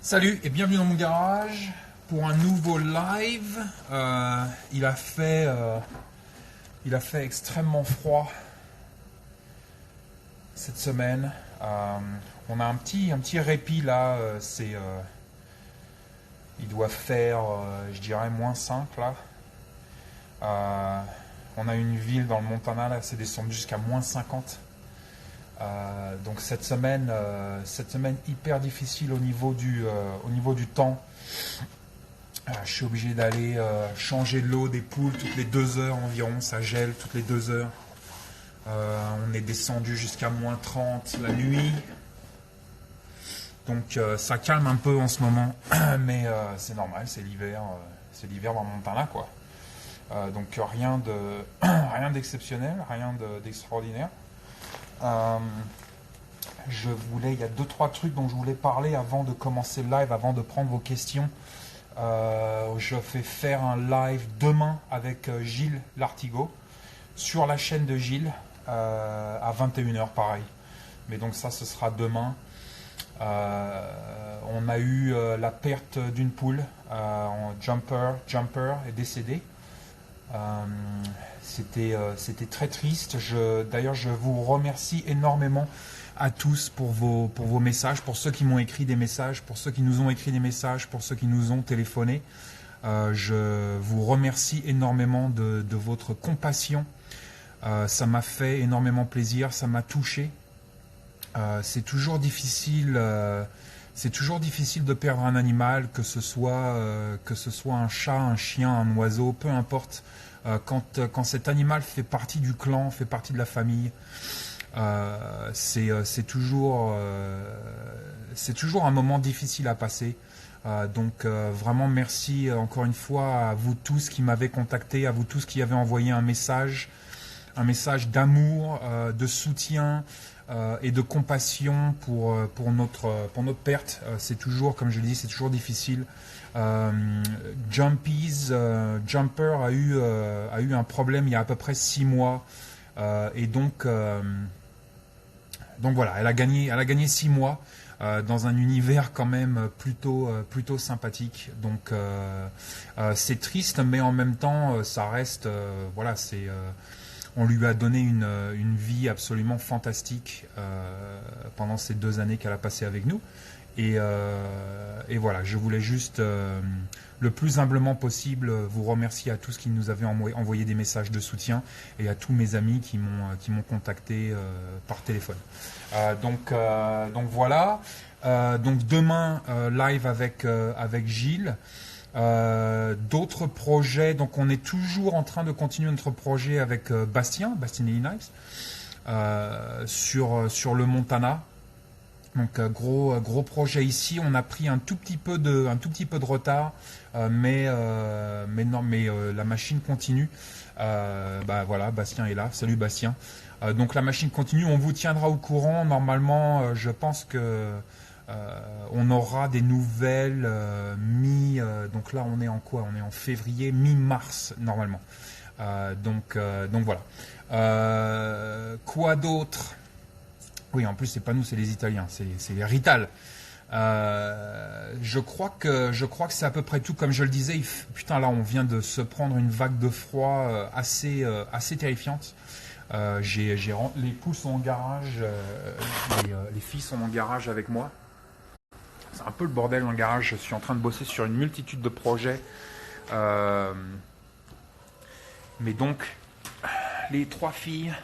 Salut et bienvenue dans mon garage pour un nouveau live. Il a fait extrêmement froid cette semaine. On a un petit répit là. Il doit faire, je dirais, -5 là. On a une ville dans le Montana là, c'est descendu jusqu'à -50. Donc cette semaine hyper difficile au niveau du temps. Je suis obligé d'aller changer de l'eau des poules toutes les 2 heures environ, ça gèle toutes les 2 heures. On est descendu jusqu'à -30 la nuit. Donc ça calme un peu en ce moment, mais c'est normal, c'est l'hiver dans le Montana quoi. Donc rien d'exceptionnel, rien d'extraordinaire. Il y a 2-3 trucs dont je voulais parler avant de commencer le live, avant de prendre vos questions. Je vais faire un live demain avec Gilles Lartigot sur la chaîne de Gilles à 21h pareil. Mais donc ça, ce sera demain. On a eu la perte d'une poule. Jumper est décédé. C'était très triste. D'ailleurs, je vous remercie énormément à tous pour vos messages, pour ceux qui m'ont écrit des messages, pour ceux qui nous ont écrit des messages, pour ceux qui nous ont téléphoné. Je vous remercie énormément de votre compassion. Ça m'a fait énormément plaisir, ça m'a touché. C'est toujours difficile de perdre un animal, que ce soit un chat, un chien, un oiseau, peu importe. Quand cet animal fait partie du clan, fait partie de la famille, c'est toujours un moment difficile à passer. Donc vraiment merci encore une fois à vous tous qui m'avez contacté, à vous tous qui avez envoyé un message d'amour, de soutien et de compassion pour notre perte. C'est toujours, comme je l'ai dit, c'est toujours difficile. Jumper a eu un problème il y a à peu près 6 mois et donc voilà, elle a gagné 6 mois dans un univers quand même plutôt sympathique. Donc c'est triste, mais en même temps ça reste voilà, on lui a donné une vie absolument fantastique pendant ces 2 années qu'elle a passées avec nous. Et voilà, je voulais juste le plus humblement possible vous remercier à tous qui nous avaient envoyé des messages de soutien et à tous mes amis qui m'ont contacté par téléphone. Donc voilà. Donc demain live avec Gilles. D'autres projets, donc on est toujours en train de continuer notre projet avec Bastien Knives sur le Montana. Donc gros projet ici. On a pris un tout petit peu de retard, mais la machine continue. Voilà, Bastien est là. Salut Bastien. Donc la machine continue. On vous tiendra au courant. Normalement, je pense que on aura des nouvelles donc là on est en quoi? On est en février, mi-mars normalement. Donc voilà. Quoi d'autre? Oui, en plus c'est pas nous, c'est les Italiens, c'est les Rital. Je crois que c'est à peu près tout. Comme je le disais, putain là on vient de se prendre une vague de froid assez terrifiante. Les poules sont en garage, les filles sont en garage avec moi. C'est un peu le bordel dans le garage. Je suis en train de bosser sur une multitude de projets. Mais donc, les 3 filles,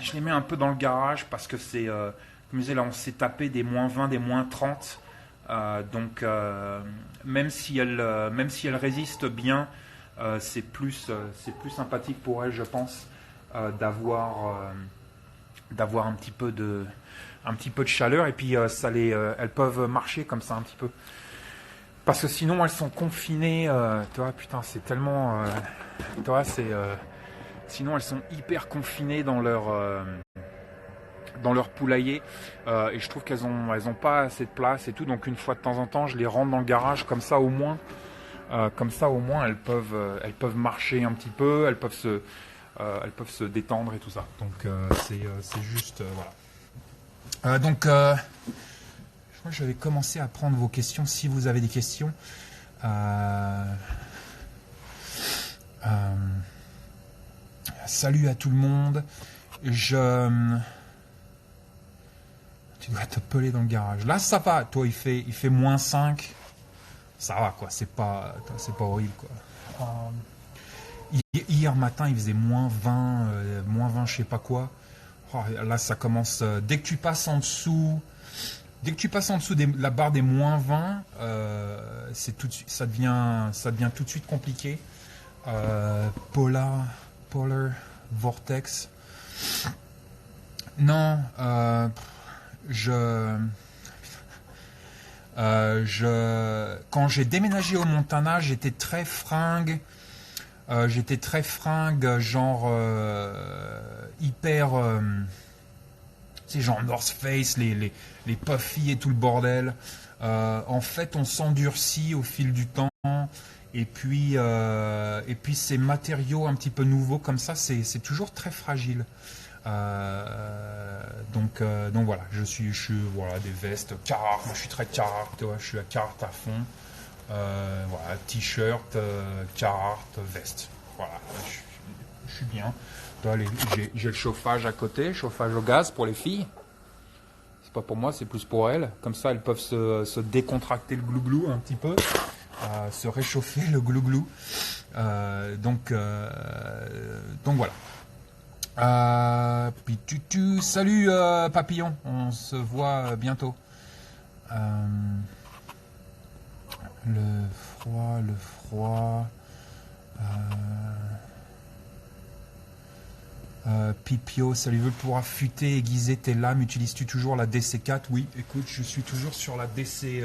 je les mets un peu dans le garage parce que c'est... comme je disais, là, on s'est tapé des -20, des -30. Donc, même si elles résistent bien, c'est plus sympathique pour elles, je pense, d'avoir un petit peu de chaleur, et puis elles peuvent marcher comme ça un petit peu, parce que sinon elles sont confinées. Tu vois, putain, c'est tellement tu vois, sinon elles sont hyper confinées dans leur poulailler, et je trouve qu'elles ont pas assez de place et tout. Donc une fois de temps en temps je les rentre dans le garage, comme ça au moins elles peuvent marcher un petit peu, elles peuvent se détendre et tout ça. Donc c'est juste voilà. Donc Moi, je vais commencer à prendre vos questions si vous avez des questions. Salut à tout le monde. Tu dois te peler dans le garage. Là, ça va. Toi, il fait -5. Ça va, quoi. C'est pas horrible, quoi. Hier matin, il faisait -20, je sais pas quoi. Oh, là, ça commence. Dès que tu passes en dessous de la barre des -20, ça devient tout de suite compliqué. Polar Vortex. Non, quand j'ai déménagé au Montana, j'étais très fringue. Genre hyper. C'est genre North Face, les puffy et tout le bordel. En fait, on s'endurcit au fil du temps. Et puis ces matériaux un petit peu nouveaux comme ça, c'est toujours très fragile. Donc voilà, je suis voilà, des vestes Carhartt. Moi, je suis très Carhartt, tu vois, je suis à Carhartt à fond. Voilà, t-shirt, Carhartt, veste. Voilà, je suis bien. J'ai le chauffage à côté, chauffage au gaz pour les filles. C'est pas pour moi, c'est plus pour elles. Comme ça, elles peuvent se décontracter le glouglou un petit peu, se réchauffer le glouglou. Donc voilà. Salut papillon, on se voit bientôt. Le froid. Pipio, salut, veut pouvoir affûter, aiguiser tes lames. Utilises-tu toujours la DC4? Oui, écoute, je suis toujours sur la DC,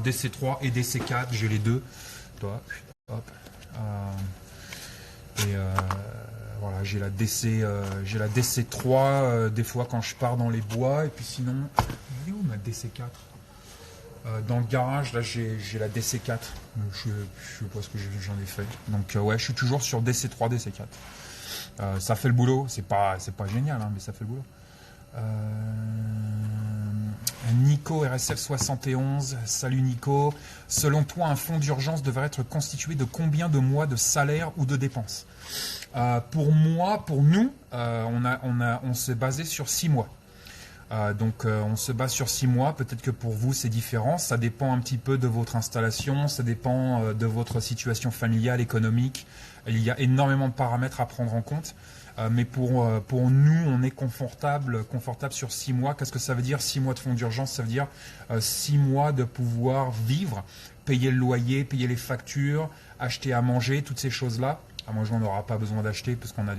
DC3 et DC4, j'ai les deux. Toi, hop. Voilà, j'ai la DC3 des fois quand je pars dans les bois, et puis sinon, elle est où ma DC4? Dans le garage, là, j'ai la DC4. Je sais pas ce que j'en ai fait. Donc ouais, je suis toujours sur DC3, DC4. Ça fait le boulot. C'est pas génial, hein, mais ça fait le boulot. Nico RSF71, salut Nico. Selon toi, un fonds d'urgence devrait être constitué de combien de mois de salaire ou de dépenses? Pour nous, on s'est basé sur 6 mois. Donc on se base sur 6 mois, peut-être que pour vous c'est différent, ça dépend un petit peu de votre installation, ça dépend de votre situation familiale, économique, il y a énormément de paramètres à prendre en compte, mais pour nous on est confortable sur 6 mois. Qu'est-ce que ça veut dire 6 mois de fonds d'urgence? Ça veut dire 6 mois de pouvoir vivre, payer le loyer, payer les factures, acheter à manger, toutes ces choses-là. À manger, on n'aura pas besoin d'acheter parce qu'on a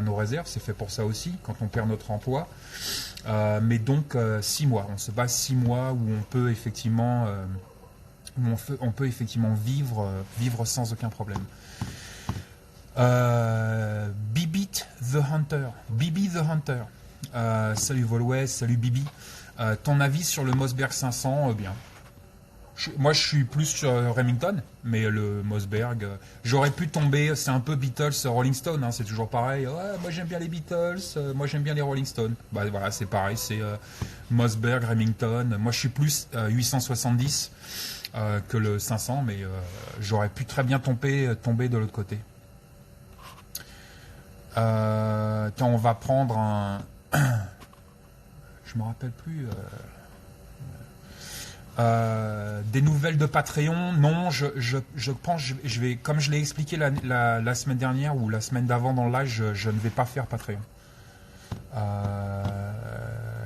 nos réserves, c'est fait pour ça aussi, quand on perd notre emploi. Mais donc 6 mois, on se base 6 mois où on peut effectivement, vivre sans aucun problème. Bibi the Hunter. Salut Volway, salut Bibi. Ton avis sur le Mossberg 500? Bien. Moi, je suis plus sur Remington, mais le Mossberg, j'aurais pu tomber. C'est un peu Beatles, Rolling Stone, hein, c'est toujours pareil. Ouais, moi, j'aime bien les Beatles, moi, j'aime bien les Rolling Stones. Bah voilà, c'est pareil, c'est Mossberg, Remington. Moi, je suis plus 870 que le 500, mais j'aurais pu très bien tomber de l'autre côté. Quand on va prendre un... je me rappelle plus... des nouvelles de Patreon? Non, je pense, je vais, comme je l'ai expliqué la semaine dernière ou la semaine d'avant dans le live, je ne vais pas faire Patreon.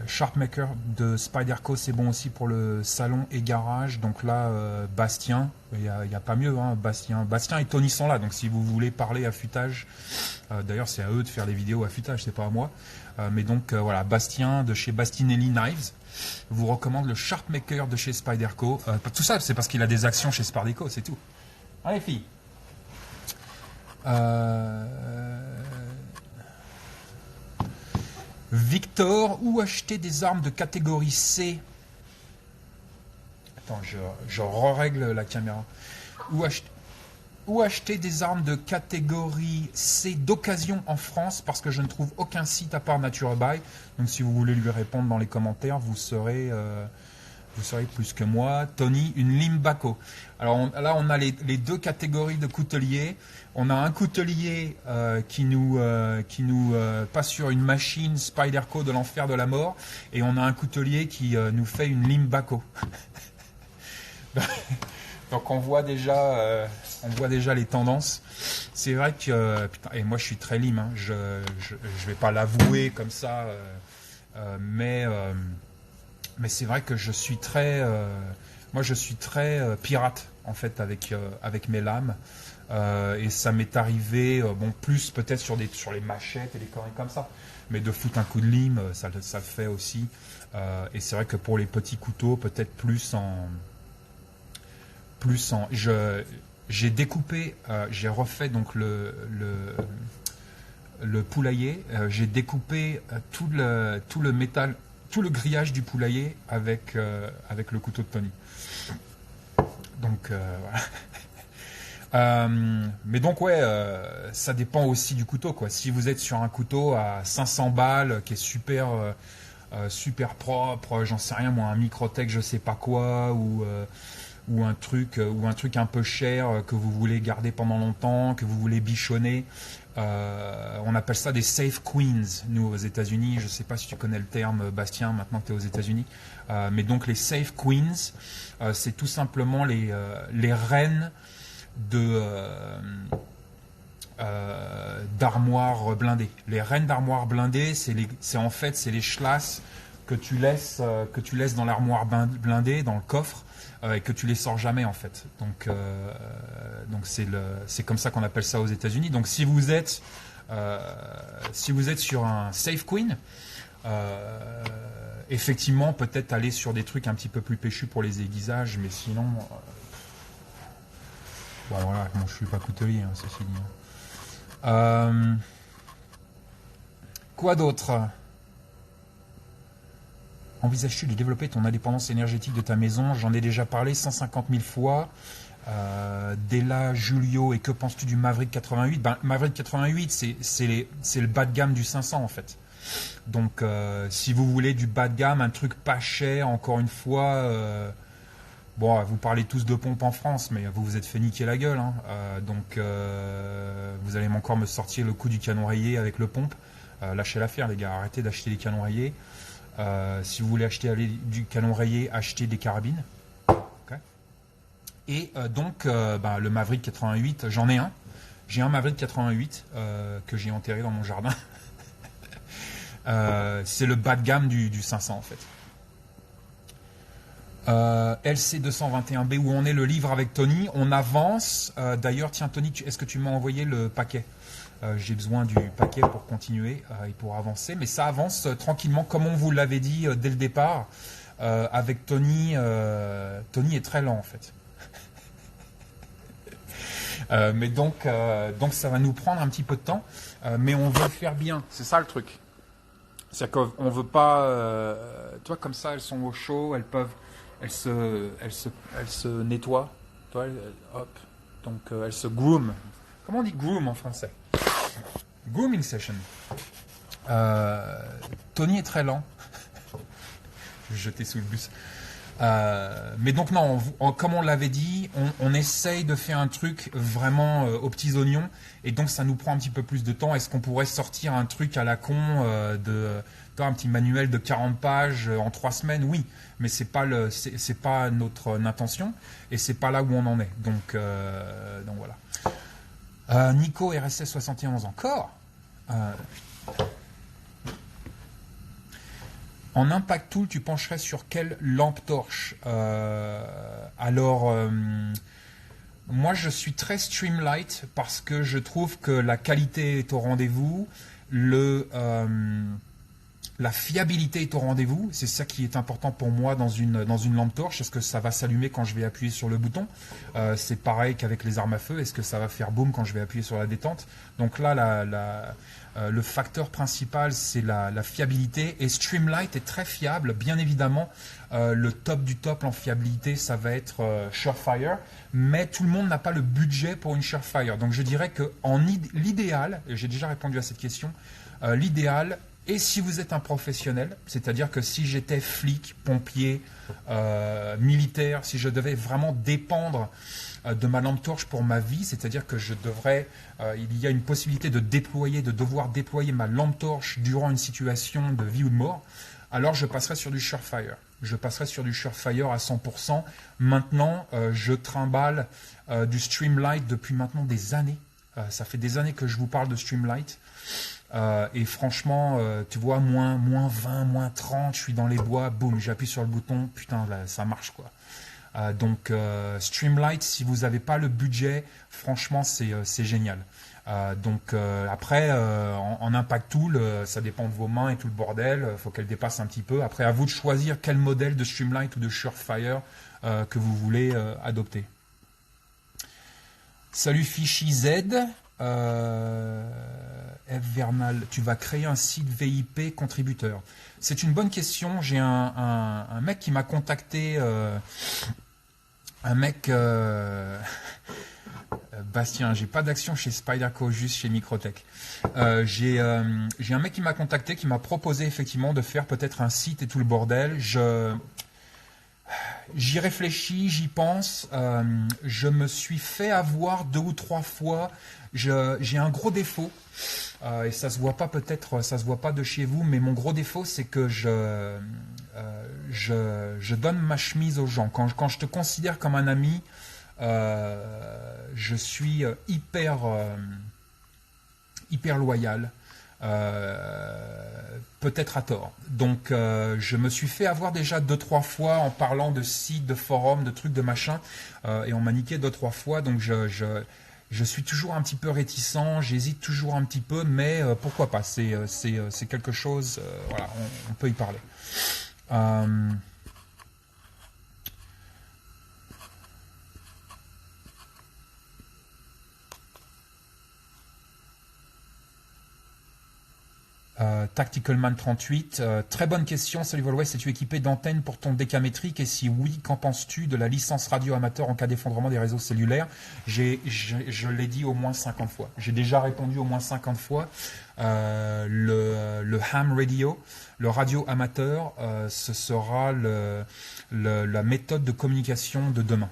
Sharpmaker de Spyderco, c'est bon aussi pour le salon et garage. Donc là, Bastien, il y a pas mieux, hein, Bastien et Tony sont là. Donc si vous voulez parler affûtage, d'ailleurs c'est à eux de faire les vidéos affûtage, c'est pas à moi. Mais donc voilà, Bastien de chez Bastinelli Knives vous recommande le Sharpmaker de chez Spyderco. Tout ça, c'est parce qu'il a des actions chez Spyderco, c'est tout. Allez, filles. Victor, où acheter des armes de catégorie C? Attends, je règle la caméra. Où acheter des armes de catégorie C d'occasion en France, parce que je ne trouve aucun site à part Nature Buy. Donc si vous voulez lui répondre dans les commentaires, vous serez vous savez plus que moi. Tony, une Limbaco. Alors là, on a les deux catégories de couteliers. On a un coutelier qui nous passe sur une machine Spyderco de l'enfer de la mort, et on a un coutelier qui nous fait une Limbaco. Donc on voit déjà les tendances. C'est vrai que putain, et moi je suis très lime, hein, je vais pas l'avouer comme ça, mais c'est vrai que je suis très pirate en fait avec mes lames, et ça m'est arrivé bon plus peut-être sur les machettes et les conneries comme ça, mais de foutre un coup de lime ça le fait aussi, et c'est vrai que pour les petits couteaux peut-être j'ai découpé, j'ai refait donc le poulailler, j'ai découpé tout le métal, tout le grillage du poulailler avec le couteau de Tony. Donc voilà. Mais donc ouais, ça dépend aussi du couteau quoi. Si vous êtes sur un couteau à 500 balles qui est super propre, j'en sais rien moi, un Microtech je sais pas quoi, ou un truc un peu cher que vous voulez garder pendant longtemps, que vous voulez bichonner. On appelle ça des safe queens, nous aux États-Unis. Je ne sais pas si tu connais le terme, Bastien, maintenant que tu es aux États-Unis. Mais donc les safe queens, c'est tout simplement les reines d'armoires blindées. Les reines d'armoires blindées, c'est les chlasses que tu laisses dans l'armoire blindée, dans le coffre, et que tu les sors jamais en fait. Donc c'est comme ça qu'on appelle ça aux États-Unis. Donc si vous êtes sur un safe queen, effectivement peut-être aller sur des trucs un petit peu plus péchus pour les aiguisages, mais sinon bon voilà, bon, je suis pas coutelier hein, ceci dit. Quoi d'autre? Envisages-tu de développer ton indépendance énergétique de ta maison? J'en ai déjà parlé 150 000 fois. Della, Julio, et que penses-tu du Maverick 88? Maverick 88, c'est le bas de gamme du 500 en fait. Donc si vous voulez du bas de gamme, un truc pas cher, encore une fois, bon, vous parlez tous de pompe en France, mais vous vous êtes fait niquer la gueule. Hein. Donc vous allez encore me sortir le coup du canon rayé avec le pompe. Lâchez l'affaire les gars, arrêtez d'acheter des canons rayés. Si vous voulez acheter du canon rayé, achetez des carabines. Okay. Et donc, le Maverick 88, j'en ai un. J'ai un Maverick 88 que j'ai enterré dans mon jardin. C'est le bas de gamme du 500 en fait. LC 221B, où on est le livre avec Tony. On avance. D'ailleurs, tiens Tony, est-ce que tu m'as envoyé le paquet? J'ai besoin du paquet pour continuer et pour avancer, mais ça avance tranquillement, comme on vous l'avait dit dès le départ. Avec Tony, Tony est très lent en fait. Mais donc ça va nous prendre un petit peu de temps, mais on veut le faire bien. C'est ça le truc. C'est-à-dire qu'on veut pas, toi comme ça, elles sont au chaud, elles se nettoient, toi, hop. Donc elles se groom. Comment on dit groom en français? Grooming session. Tony est très lent. Je vais jeter sous le bus. Mais donc non, comme on l'avait dit, on essaye de faire un truc vraiment aux petits oignons, et donc ça nous prend un petit peu plus de temps. Est-ce qu'on pourrait sortir un truc à la con un petit manuel de 40 pages en 3 semaines? Oui, mais c'est pas notre intention, et c'est pas là où on en est. Donc voilà. Nico RSS 71 encore. En Impact Tool, tu pencherais sur quelle lampe torche? Moi je suis très Streamlight parce que je trouve que la qualité est au rendez-vous, la fiabilité est au rendez-vous. C'est ça qui est important pour moi dans une lampe torche. Est-ce que ça va s'allumer quand je vais appuyer sur le bouton? C'est pareil qu'avec les armes à feu. Est-ce que ça va faire boum quand je vais appuyer sur la détente? Donc là, le facteur principal, c'est la fiabilité. Et Streamlight est très fiable, bien évidemment. Le top du top en fiabilité, ça va être Surefire. Mais tout le monde n'a pas le budget pour une Surefire. Donc je dirais que l'idéal, et j'ai déjà répondu à cette question, l'idéal Et si vous êtes un professionnel, c'est-à-dire que si j'étais flic, pompier, militaire, si je devais vraiment dépendre de ma lampe torche pour ma vie, c'est-à-dire que il y a une possibilité de devoir déployer ma lampe torche durant une situation de vie ou de mort, alors je passerai sur du Surefire. Je passerai sur du Surefire à 100%. Maintenant, je trimballe du Streamlight depuis maintenant des années. Ça fait des années que je vous parle de Streamlight. Et franchement, tu vois, moins 20, moins 30, je suis dans les bois, boum, j'appuie sur le bouton, putain, là, ça marche quoi. Donc Streamlight, si vous n'avez pas le budget, franchement, c'est génial. Après, en Impact Tool, ça dépend de vos mains et tout le bordel, faut qu'elle dépasse un petit peu. Après, à vous de choisir quel modèle de Streamlight ou de Surefire que vous voulez adopter. Salut Fichy Z. F. Vernal, tu vas créer un site VIP contributeur. C'est une bonne question. J'ai un mec qui m'a contacté, Bastien, j'ai pas d'action chez Spyderco, juste chez Microtech. J'ai un mec qui m'a contacté, qui m'a proposé effectivement de faire peut-être un site et tout le bordel. J'y réfléchis, j'y pense. Je me suis fait avoir 2 ou 3 fois. J'ai un gros défaut. Et ça se voit pas peut-être, ça se voit pas de chez vous, mais mon gros défaut, c'est que je donne ma chemise aux gens. Quand je te considère comme un ami, je suis hyper loyal, peut-être à tort. Donc je me suis fait avoir déjà 2-3 fois en parlant de sites, de forums, de trucs, de machin, et on m'a niqué 2-3 fois, donc je suis toujours un petit peu réticent, j'hésite toujours un petit peu, mais pourquoi pas, c'est quelque chose, voilà, on peut y parler. Tacticalman 38, très bonne question. Salut Volwest, es-tu équipé d'antennes pour ton décamétrique? Et si oui, qu'en penses-tu de la licence radio amateur en cas d'effondrement des réseaux cellulaires? Je l'ai dit au moins 50 fois. J'ai déjà répondu au moins 50 fois. Le ham radio, le radio amateur, ce sera la méthode de communication de demain.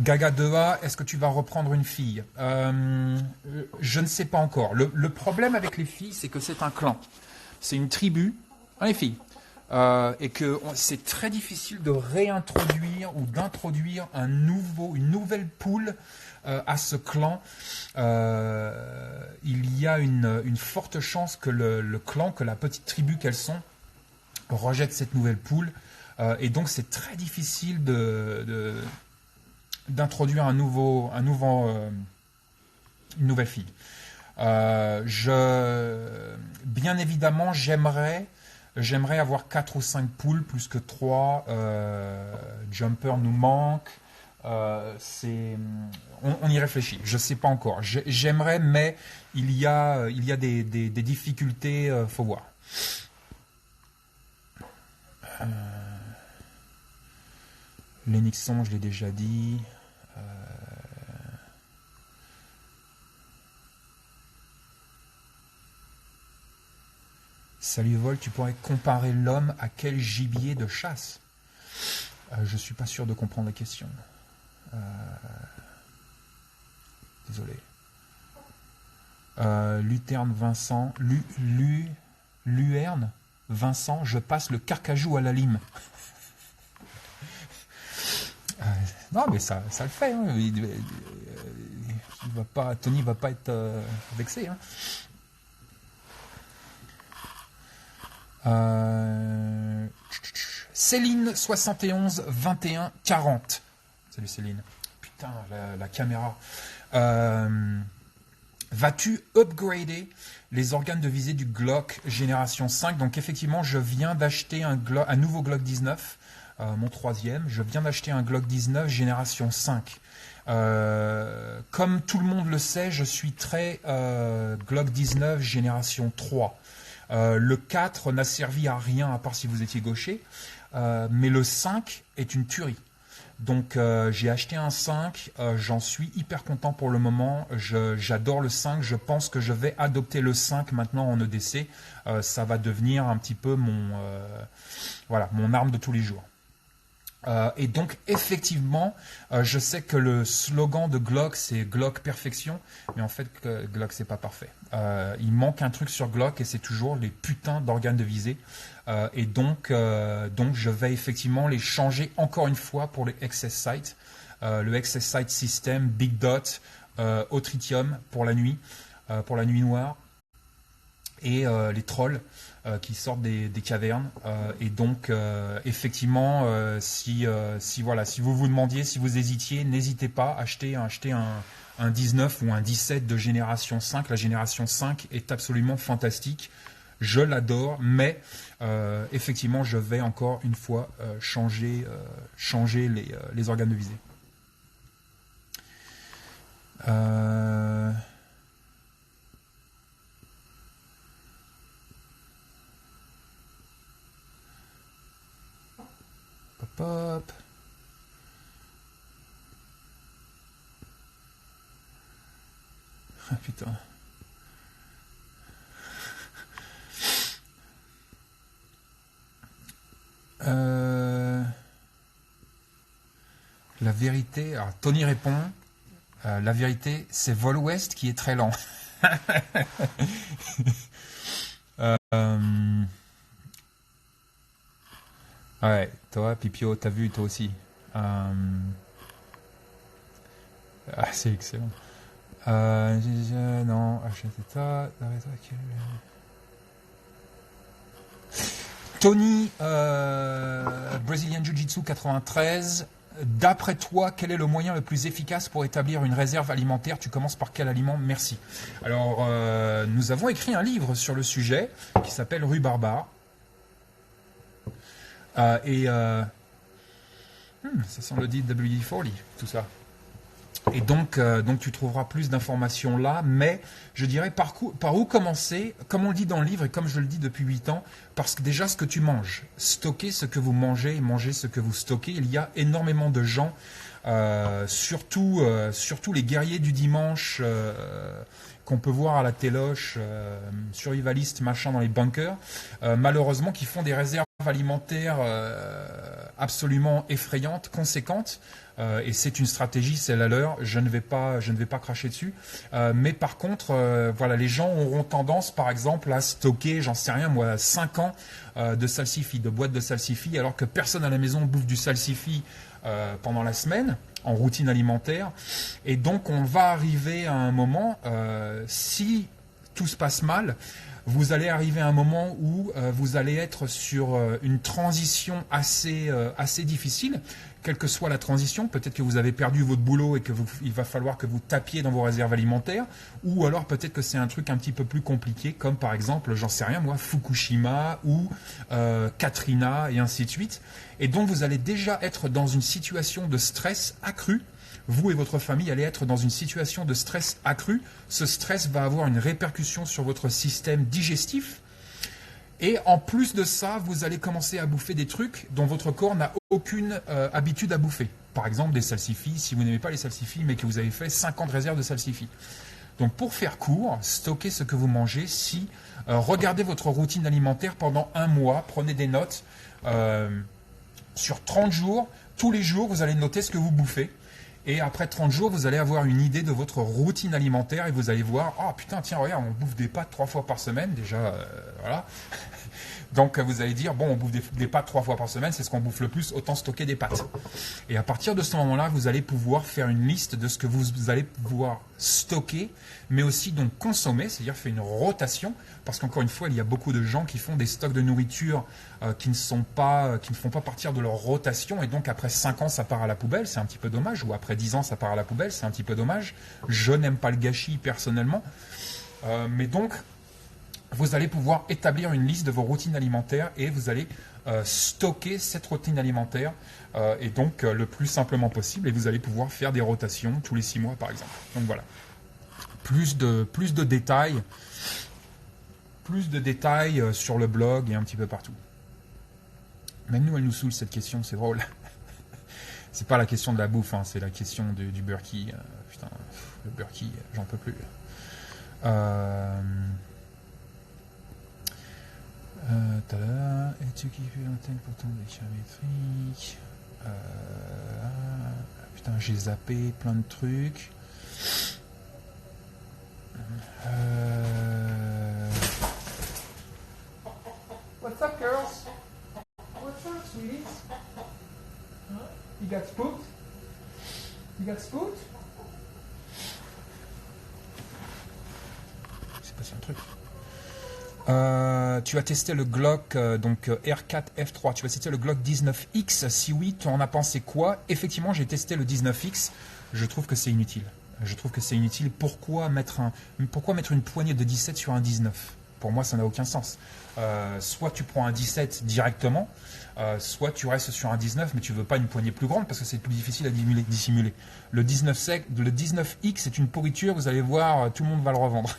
Gaga 2A, est-ce que tu vas reprendre une fille? Je ne sais pas encore. Le problème avec les filles, c'est que c'est un clan. C'est une tribu, les filles. Et que c'est très difficile de réintroduire ou d'introduire une nouvelle poule à ce clan. Il y a une forte chance que le clan, que la petite tribu qu'elles sont, rejette cette nouvelle poule. Et donc c'est très difficile d'introduire une nouvelle fille. Bien évidemment, j'aimerais avoir 4 ou 5 poules plus que 3. Jumper nous manque. On y réfléchit. Je ne sais pas encore. J'aimerais, mais il y a des difficultés. Faut voir. L'Enixon, je l'ai déjà dit. Salut Vol, tu pourrais comparer l'homme à quel gibier de chasse? Je suis pas sûr de comprendre la question. Désolé. Luterne Vincent. Luerne Vincent, je passe le carcajou à la lime. Non, mais ça le fait. Hein. Tony va pas être vexé. Hein. Céline 71 21 40. Salut Céline. Putain, la caméra. Vas-tu upgrader les organes de visée du Glock génération 5? Donc effectivement, je viens d'acheter un nouveau Glock 19. Mon 3e, je viens d'acheter un Glock 19 génération 5. Comme tout le monde le sait, je suis très Glock 19 génération 3. Le 4 n'a servi à rien à part si vous étiez gaucher, mais le 5 est une tuerie. Donc j'ai acheté un 5, j'en suis hyper content pour le moment, j'adore le 5, je pense que je vais adopter le 5 maintenant en EDC, ça va devenir un petit peu voilà, mon arme de tous les jours. Et donc effectivement, je sais que le slogan de Glock c'est Glock perfection, mais en fait Glock c'est pas parfait. Il manque un truc sur Glock et c'est toujours les putains d'organes de visée. Et donc je vais effectivement les changer encore une fois pour les Excess Sight. Le Excess Sight System, Big Dot, au tritium pour la nuit noire. Et les trolls qui sortent des cavernes. Et donc, effectivement, si vous vous demandiez, si vous hésitiez, n'hésitez pas à acheter un 19 ou un 17 de génération 5. La génération 5 est absolument fantastique. Je l'adore, mais effectivement, je vais encore une fois changer les organes de visée. Hop. Ah putain. La vérité, alors Tony répond, la vérité c'est Vol West qui est très lent. Ouais, toi, Pipio, t'as vu, toi aussi. C'est excellent. Non, acheter ça. Tony, Brazilian Jiu-Jitsu 93. D'après toi, quel est le moyen le plus efficace pour établir une réserve alimentaire? Tu commences par quel aliment? Merci. Alors, nous avons écrit un livre sur le sujet qui s'appelle Rue Barbare. Ça sent le dit WD-40, tout ça. Et donc tu trouveras plus d'informations là, mais je dirais par où commencer, comme on le dit dans le livre et comme je le dis depuis 8 ans, parce que déjà ce que tu manges, stocker ce que vous mangez et manger ce que vous stockez, il y a énormément de gens, surtout les guerriers du dimanche qu'on peut voir à la téloche, survivalistes machin dans les bunkers, malheureusement qui font des réserves alimentaires absolument effrayantes, conséquentes. Et c'est une stratégie, c'est la leur. Je ne vais pas cracher dessus. Mais par contre, voilà, les gens auront tendance, par exemple, à stocker, j'en sais rien, moi, 5 ans de salsifis, de boîtes de salsifis, alors que personne à la maison bouffe du salsifis pendant la semaine en routine alimentaire. Et donc, on va arriver à un moment, si tout se passe mal, vous allez arriver à un moment où vous allez être sur une transition assez difficile. Quelle que soit la transition, peut-être que vous avez perdu votre boulot et il va falloir que vous tapiez dans vos réserves alimentaires, ou alors peut-être que c'est un truc un petit peu plus compliqué, comme par exemple, j'en sais rien moi, Fukushima ou Katrina et ainsi de suite. Et donc vous allez déjà être dans une situation de stress accru. Vous et votre famille allez être dans une situation de stress accru. Ce stress va avoir une répercussion sur votre système digestif. Et en plus de ça, vous allez commencer à bouffer des trucs dont votre corps n'a aucune habitude à bouffer. Par exemple, des salsifis, si vous n'aimez pas les salsifis, mais que vous avez fait 50 réserves de salsifis. Donc pour faire court, stockez ce que vous mangez. Regardez votre routine alimentaire pendant 1 mois, prenez des notes. Sur 30 jours, tous les jours, vous allez noter ce que vous bouffez. Et après 30 jours, vous allez avoir une idée de votre routine alimentaire et vous allez voir, ah putain, tiens, regarde, on bouffe des pâtes 3 fois par semaine, déjà, voilà. Donc vous allez dire, bon, on bouffe des pâtes 3 fois par semaine, c'est ce qu'on bouffe le plus, autant stocker des pâtes. Et à partir de ce moment-là, vous allez pouvoir faire une liste de ce que vous allez pouvoir stocker, mais aussi donc consommer, c'est-à-dire faire une rotation, parce qu'encore une fois, il y a beaucoup de gens qui font des stocks de nourriture qui ne font pas partir de leur rotation, et donc après 5 ans, ça part à la poubelle, c'est un petit peu dommage, ou après 10 ans, ça part à la poubelle, c'est un petit peu dommage. Je n'aime pas le gâchis personnellement, mais donc vous allez pouvoir établir une liste de vos routines alimentaires et vous allez stocker cette routine alimentaire et donc le plus simplement possible, et vous allez pouvoir faire des rotations tous les 6 mois par exemple. Donc voilà, plus de détails sur le blog et un petit peu partout. Même nous, elle nous saoule cette question, c'est drôle. c'est pas la question de la bouffe, hein, c'est la question du Burki. Putain, le Burki, j'en peux plus. Tada. Es-tu qui fait l'antenne pourtant des métriques? Putain, j'ai zappé plein de trucs. What's up, girls? What's up, sweeties? Huh? You got spooked? You got spooked? C'est passé un truc. Tu as testé le Glock donc R4 F3. Tu as testé le Glock 19X. Si oui, tu en as pensé quoi? Effectivement, j'ai testé le 19X. Je trouve que c'est inutile. Je trouve que c'est inutile. Pourquoi mettre une poignée de 17 sur un 19? Pour moi, ça n'a aucun sens. Soit tu prends un 17 directement, soit tu restes sur un 19, mais tu veux pas une poignée plus grande parce que c'est plus difficile à dissimuler. Le 19X, c'est une pourriture. Vous allez voir, tout le monde va le revendre.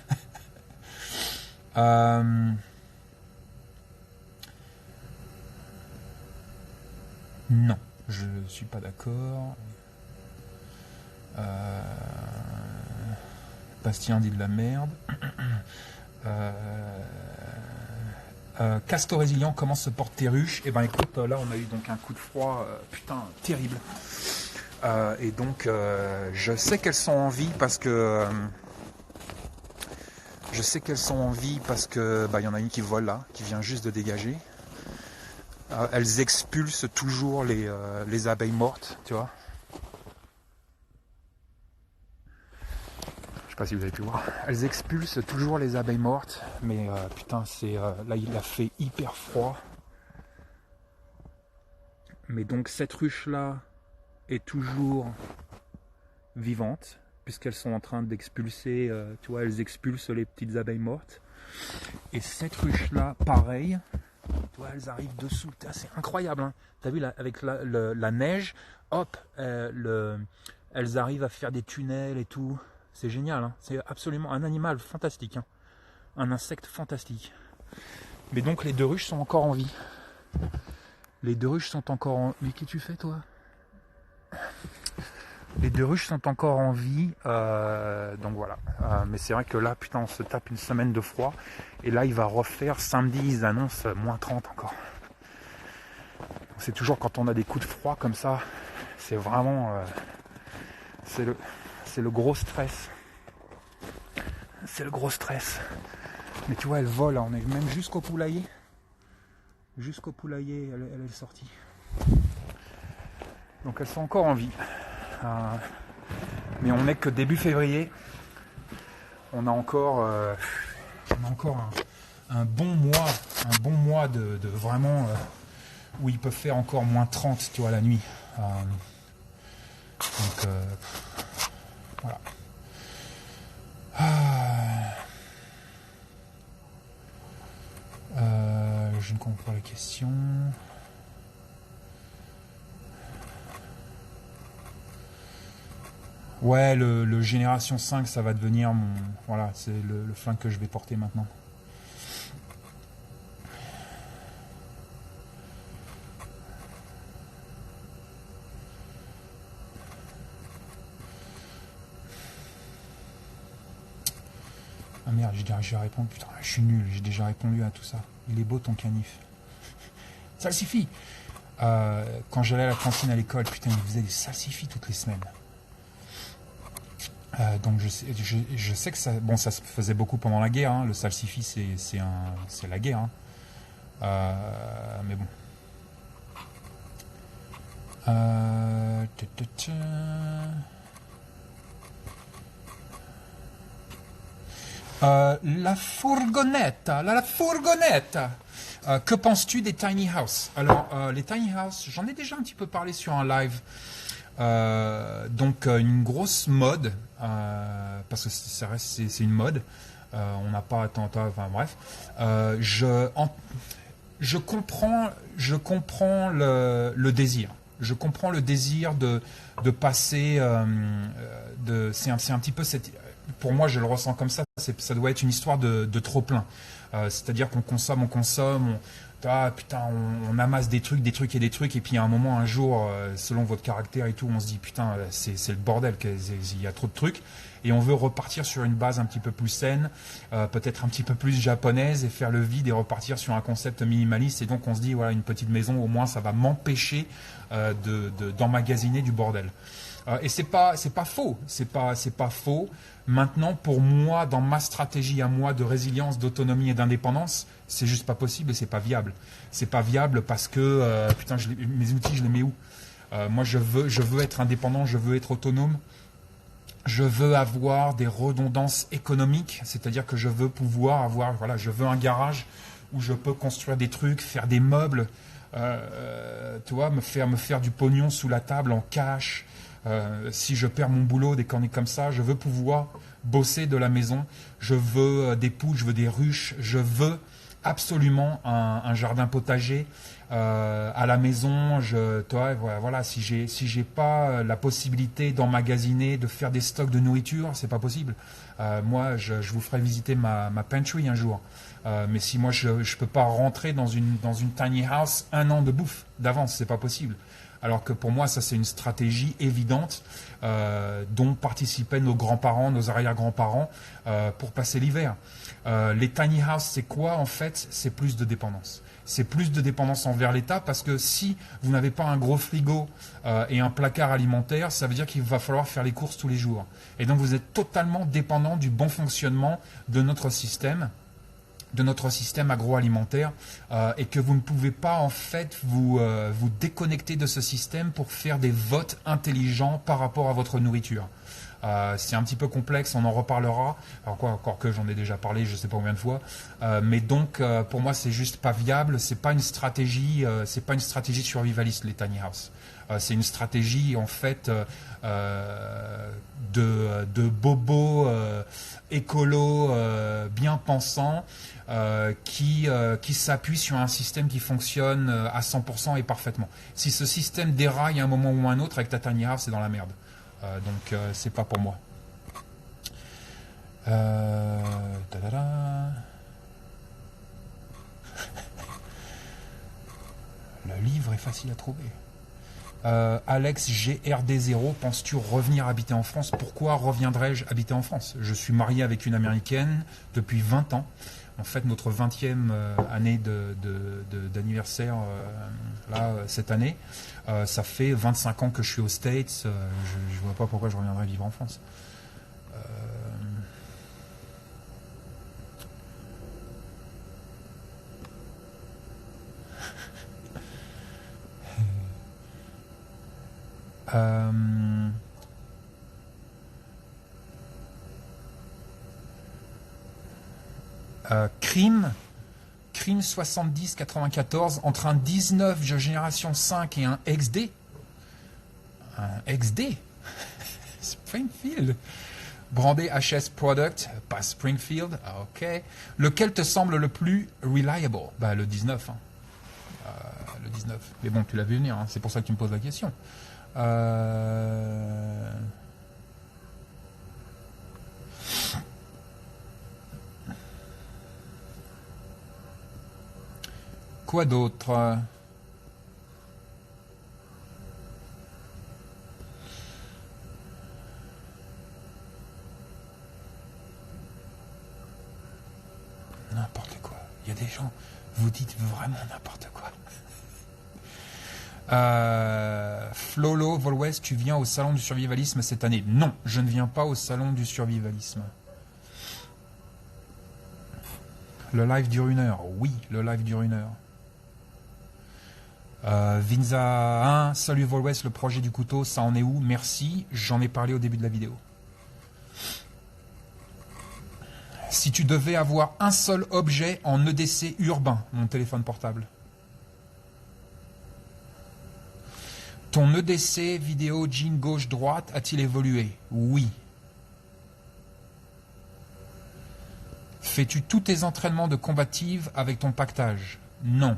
Non, je suis pas d'accord. Bastien dit de la merde. Casto résilient, comment se portent tes ruches? Eh ben écoute, là on a eu donc un coup de froid, putain, terrible. Et donc je sais qu'elles sont en vie parce que y en a une qui vole là, qui vient juste de dégager. Elles expulsent toujours les abeilles mortes, tu vois. Je sais pas si vous avez pu voir. Elles expulsent toujours les abeilles mortes, mais putain, là il a fait hyper froid. Mais donc cette ruche là est toujours vivante, puisqu'elles sont en train d'expulser, tu vois, elles expulsent les petites abeilles mortes. Et cette ruche là, pareil, tu vois, elles arrivent dessous. C'est incroyable, hein. T'as vu, là, avec la neige, hop, elles arrivent à faire des tunnels et tout. C'est génial, hein. C'est absolument un animal fantastique, hein. Un insecte fantastique. Mais donc les deux ruches sont encore en vie. Les deux ruches sont encore en... Mais qu'est-ce que tu fais, toi? Les deux ruches sont encore en vie, donc voilà. Mais c'est vrai que là, putain, on se tape une semaine de froid. Et là, il va refaire samedi, ils annoncent moins 30 encore. C'est toujours quand on a des coups de froid comme ça, c'est vraiment... c'est le gros stress. C'est le gros stress. Mais tu vois, elle vole, on est même jusqu'au poulailler. Jusqu'au poulailler, elle est sortie. Donc elles sont encore en vie. Mais on n'est que début février. On a encore un bon mois de vraiment où ils peuvent faire encore moins 30, tu vois, la nuit. Donc voilà. Je ne comprends pas la question. Ouais, le Génération 5, ça va devenir mon... Voilà, c'est le flingue que je vais porter maintenant. Ah merde, j'ai déjà répondu. Putain, je suis nul, j'ai déjà répondu à tout ça. Il est beau ton canif. Salsifis. Quand j'allais à la cantine à l'école, putain, ils faisaient des salsifis toutes les semaines. Donc je sais que ça, bon, ça se faisait beaucoup pendant la guerre, hein. Le salsifis c'est la guerre, hein. Mais bon. La fourgonnette. Que penses-tu des tiny house? Alors les tiny house, j'en ai déjà un petit peu parlé sur un live. Donc une grosse mode, parce que c'est une mode, on n'a pas attentat, enfin bref. Je comprends le désir. Je comprends le désir de passer, c'est un petit peu cette... Pour moi, je le ressens comme ça. Ça doit être une histoire de trop plein. C'est-à-dire qu'on consomme, putain, on amasse des trucs, et des trucs, et puis à un moment, un jour, selon votre caractère et tout, on se dit putain, c'est le bordel, il y a trop de trucs, et on veut repartir sur une base un petit peu plus saine, peut-être un petit peu plus japonaise, et faire le vide et repartir sur un concept minimaliste. Et donc on se dit voilà, une petite maison, au moins ça va m'empêcher d'emmagasiner du bordel. Et c'est pas faux, c'est pas faux. Maintenant, pour moi, dans ma stratégie à moi de résilience, d'autonomie et d'indépendance, c'est juste pas possible et c'est pas viable. C'est pas viable parce que putain, mes outils, je les mets où? Moi, je veux être indépendant, je veux être autonome. Je veux avoir des redondances économiques, c'est-à-dire que je veux pouvoir avoir, voilà, je veux un garage où je peux construire des trucs, faire des meubles, tu vois, me faire du pognon sous la table en cash. Si je perds mon boulot, des conneries comme ça, je veux pouvoir bosser de la maison. Je veux des poules, je veux des ruches, je veux absolument un jardin potager à la maison. Toi, voilà, si j'ai pas la possibilité d'emmagasiner, de faire des stocks de nourriture, c'est pas possible. Moi, je vous ferai visiter ma pantry un jour. Mais si moi je peux pas rentrer dans une tiny house un an de bouffe d'avance, c'est pas possible. Alors que pour moi, ça c'est une stratégie évidente dont participaient nos grands-parents, nos arrière-grands-parents pour passer l'hiver. Les tiny house, c'est quoi en fait? C'est plus de dépendance. C'est plus de dépendance envers l'État parce que si vous n'avez pas un gros frigo et un placard alimentaire, ça veut dire qu'il va falloir faire les courses tous les jours. Et donc vous êtes totalement dépendant du bon fonctionnement de notre système agroalimentaire et que vous ne pouvez pas en fait vous déconnecter de ce système pour faire des votes intelligents par rapport à votre nourriture. C'est un petit peu complexe, on en reparlera. Alors quoi, encore que j'en ai déjà parlé, je sais pas combien de fois. Mais donc pour moi c'est juste pas viable. C'est pas une stratégie survivaliste les tiny house. C'est une stratégie en fait de bobos écolo bien pensants qui s'appuie sur un système qui fonctionne à 100% et parfaitement. Si ce système déraille à un moment ou un autre avec ta tiny house, c'est dans la merde. Donc c'est pas pour moi. Le livre est facile à trouver. Alex GRD0, penses-tu revenir habiter en France? Pourquoi reviendrais-je habiter en France? Je suis marié avec une Américaine depuis 20 ans. En fait, notre 20e année d'anniversaire là cette année. Ça fait 25 ans que je suis aux States. Je vois pas pourquoi je reviendrais vivre en France. Crime 70-94 entre un 19 de génération 5 et un XD. Un XD Springfield. Brandé HS Product, pas Springfield. Ok. Lequel te semble le plus reliable? Bah, le 19. Hein. Le 19. Mais bon, tu l'as vu venir, hein. C'est pour ça que tu me poses la question. Quoi d'autre? N'importe quoi. Il y a des gens, vous dites vraiment n'importe quoi. Flolo, Volwest, tu viens au salon du survivalisme cette année? Non, je ne viens pas au salon du survivalisme. Le live dure 1 heure. Oui, le live dure 1 heure. Vinza 1, salut Volwest, le projet du couteau, ça en est où? Merci, j'en ai parlé au début de la vidéo. Si tu devais avoir un seul objet en EDC urbain, mon téléphone portable. Ton EDC vidéo jean gauche-droite a-t-il évolué? Oui. Fais-tu tous tes entraînements de combative avec ton pactage? Non.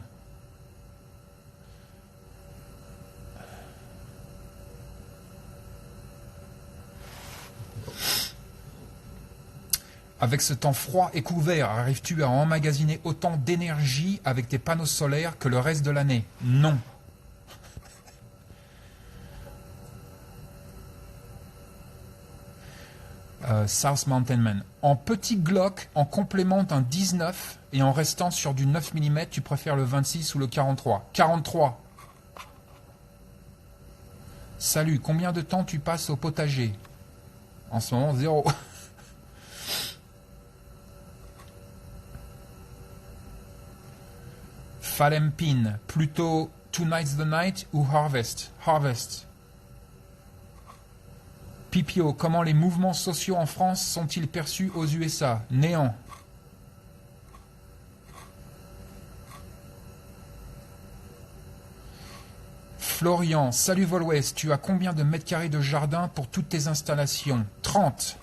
Avec ce temps froid et couvert, arrives-tu à emmagasiner autant d'énergie avec tes panneaux solaires que le reste de l'année? Non. South Mountain Man. En petit Glock, en complément d'un 19 et en restant sur du 9 mm, tu préfères le 26 ou le 43? 43. Salut, combien de temps tu passes au potager? En ce moment, 0. Falempin, plutôt Tonight's the Night ou Harvest? Harvest. Pipio, comment les mouvements sociaux en France sont-ils perçus aux USA? Néant. Florian, salut Volwest, tu as combien de mètres carrés de jardin pour toutes tes installations? 30.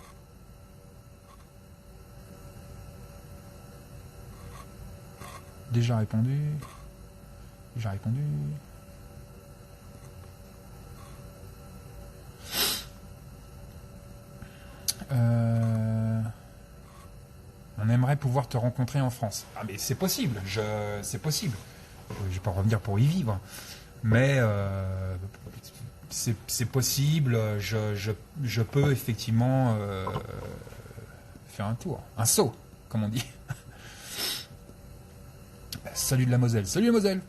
Déjà répondu. Déjà répondu. On aimerait pouvoir te rencontrer en France. Ah mais c'est possible, c'est possible. Je vais pas revenir pour y vivre, mais c'est possible. Je peux effectivement faire un tour, un saut, comme on dit. Salut de la Moselle, salut la Moselle.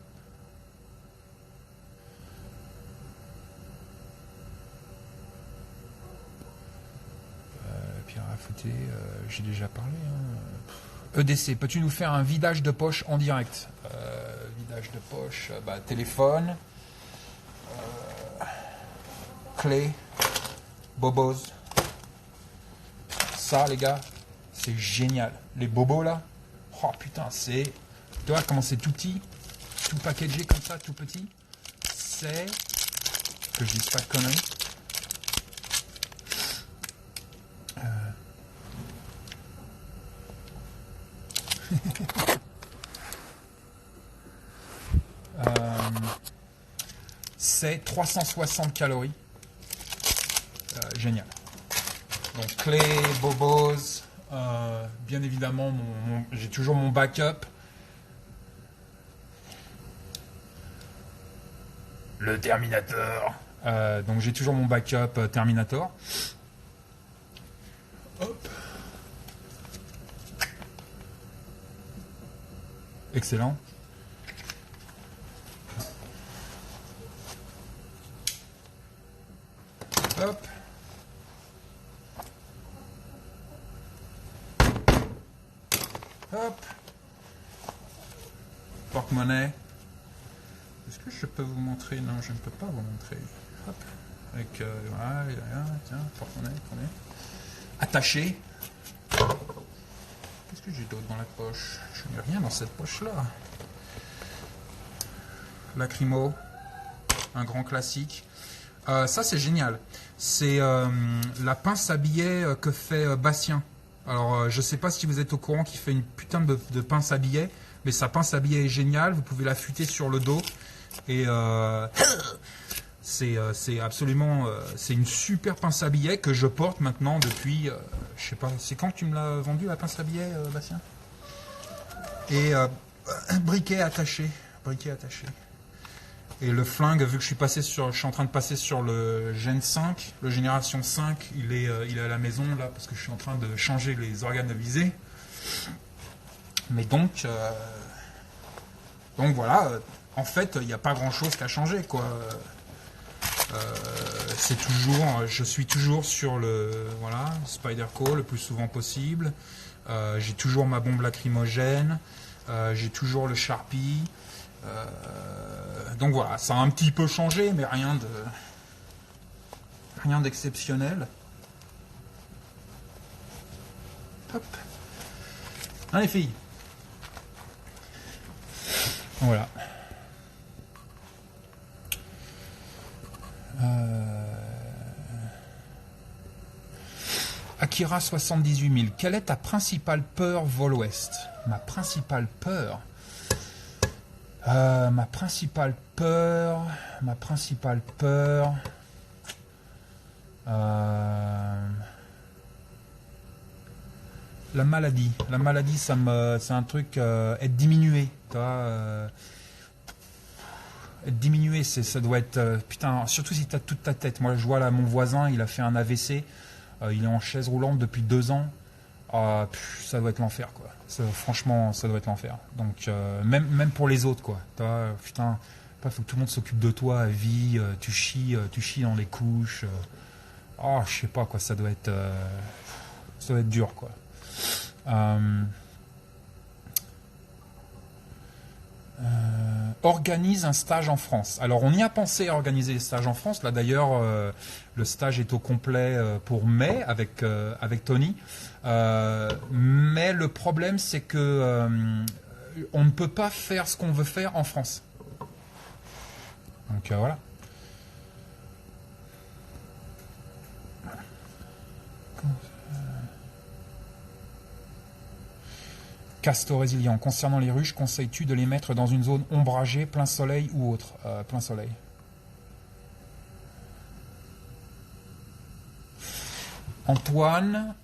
Pierre à fouetter, j'ai déjà parlé. EDC, peux-tu nous faire un vidage de poche en direct? Vidage de poche, téléphone, clé, bobos. Ça, les gars, c'est génial. Les bobos là, oh putain, c'est. Tu vois comment c'est tout petit, tout packagé comme ça, tout petit. C'est. Que je dise pas de conneries. C'est 360 calories. Génial. Donc clé, bobos, bien évidemment, j'ai toujours mon backup. Le Terminator. Donc j'ai toujours mon backup Terminator. Hop. Excellent. Hop. Hop. Porte-monnaie. Est-ce que je peux vous montrer? Non, je ne peux pas vous montrer. Hop. Avec, voilà, tiens, porte-monnaie, prenez. Attaché. Qu'est-ce que j'ai d'autre dans la poche? Je n'ai rien dans cette poche-là. Lacrymo. Un grand classique. Ça, c'est génial. C'est la pince à billets que fait Bastien. Alors, je ne sais pas si vous êtes au courant qu'il fait une putain de pince à billets, mais sa pince à billets est géniale. Vous pouvez l'affûter sur le dos. Et c'est absolument... c'est une super pince à billets que je porte maintenant depuis... je sais pas, c'est quand que tu me l'as vendu, la pince à billets, Bastien? Et briquet attaché. Briquet attaché. Et le flingue, vu que je suis en train de passer sur le Gen 5, le Génération 5, il est à la maison là parce que je suis en train de changer les organes de visée. Mais donc voilà, en fait, il n'y a pas grand chose qu'à changer quoi. C'est toujours, je suis toujours sur le Spyderco le plus souvent possible. J'ai toujours ma bombe lacrymogène, j'ai toujours le Sharpie. Donc voilà, ça a un petit peu changé, mais rien d'exceptionnel. Hop. Hein, les filles. Voilà. Akira 78 000. Quelle est ta principale peur vol ouest? Ma principale peur. Ma principale peur. La maladie, c'est un truc, être diminué, tu vois, être diminué, ça doit être, putain, surtout si t'as toute ta tête. Moi, je vois là, mon voisin, il a fait un AVC, il est en chaise roulante depuis 2 ans. Ça doit être l'enfer, quoi. Franchement, ça doit être l'enfer. Donc, même pour les autres, quoi. Putain, il faut que tout le monde s'occupe de toi à vie. Tu chies dans les couches. Je sais pas, quoi. Ça doit être dur, quoi. Euh, Organise un stage en France. Alors, on y a pensé à organiser des stages en France. Là, d'ailleurs, le stage est au complet pour mai avec Tony. Mais le problème, c'est que on ne peut pas faire ce qu'on veut faire en France. Donc voilà. Casto résilient. Concernant les ruches, conseilles-tu de les mettre dans une zone ombragée, plein soleil ou autre? Plein soleil. Antoine,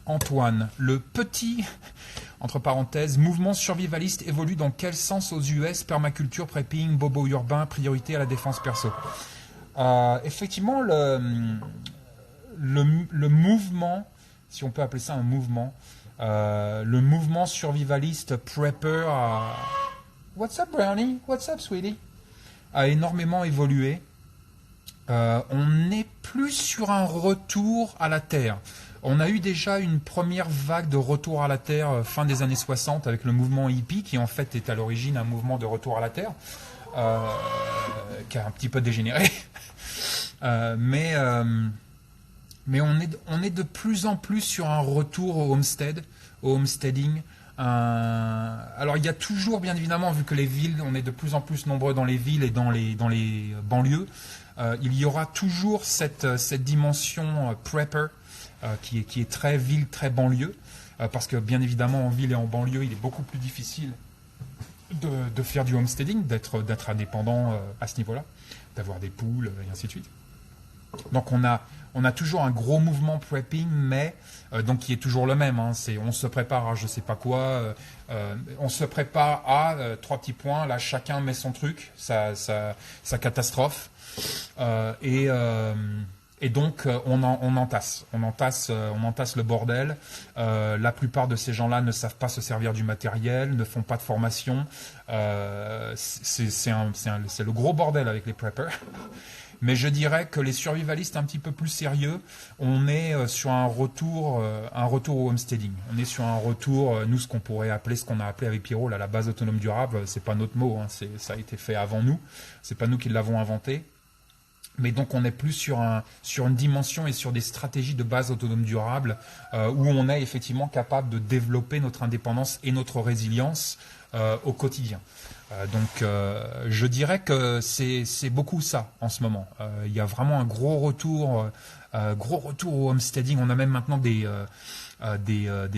Antoine, le petit, entre parenthèses, mouvement survivaliste évolue dans quel sens aux US? Permaculture, prepping, bobo urbain, priorité à la défense perso. Effectivement, le mouvement, si on peut appeler ça un mouvement, le mouvement survivaliste prepper What's up, Brownie? What's up, sweetie? A énormément évolué. On n'est plus sur un retour à la Terre. On a eu déjà une première vague de retour à la Terre fin des années 60 avec le mouvement hippie qui en fait est à l'origine un mouvement de retour à la Terre qui a un petit peu dégénéré. Mais on est de plus en plus sur un retour au homesteading. Alors il y a toujours, bien évidemment, vu que les villes, on est de plus en plus nombreux dans les villes et dans les banlieues, il y aura toujours cette dimension prepper qui est très ville, très banlieue, parce que bien évidemment en ville et en banlieue, il est beaucoup plus difficile de faire du homesteading, d'être indépendant à ce niveau-là, d'avoir des poules et ainsi de suite. Donc on a toujours un gros mouvement prepping, mais donc qui est toujours le même. C'est on se prépare à je sais pas quoi, on se prépare à 3 petits points. Là, chacun met son truc, sa catastrophe, et donc on entasse le bordel. La plupart de ces gens-là ne savent pas se servir du matériel, ne font pas de formation. C'est le gros bordel avec les preppers. Mais je dirais que les survivalistes un petit peu plus sérieux, on est sur un retour au homesteading. On est sur un retour, nous, ce qu'on a appelé avec Pierrot, là, la base autonome durable, c'est pas notre mot, ça a été fait avant nous, c'est pas nous qui l'avons inventé. Mais donc on est plus sur une dimension et sur des stratégies de base autonome durable où on est effectivement capable de développer notre indépendance et notre résilience au quotidien. Donc je dirais que c'est beaucoup ça en ce moment. Il y a vraiment un gros retour au homesteading. On a même maintenant des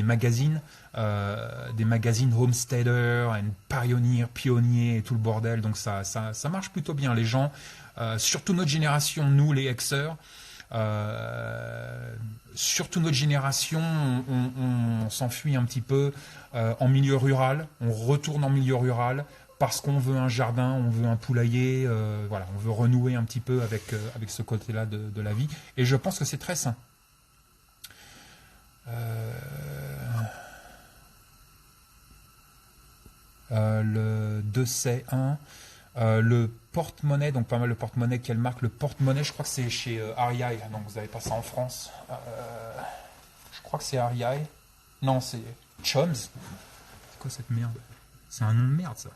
magazines, Homesteader, Pionnier et tout le bordel. Donc ça marche plutôt bien. Les gens, surtout notre génération, nous les Xers, surtout notre génération, on s'enfuit un petit peu en milieu rural. On retourne en milieu rural parce qu'on veut un jardin, on veut un poulailler, voilà, on veut renouer un petit peu avec ce côté-là de la vie. Et je pense que c'est très sain. Le 2C1, le porte-monnaie, donc pas mal le porte-monnaie, quelle marque? Le porte-monnaie, je crois que c'est chez REI, donc vous n'avez pas ça en France. Je crois que c'est REI. Non, c'est Chums. C'est quoi cette merde? C'est un nom de merde, ça.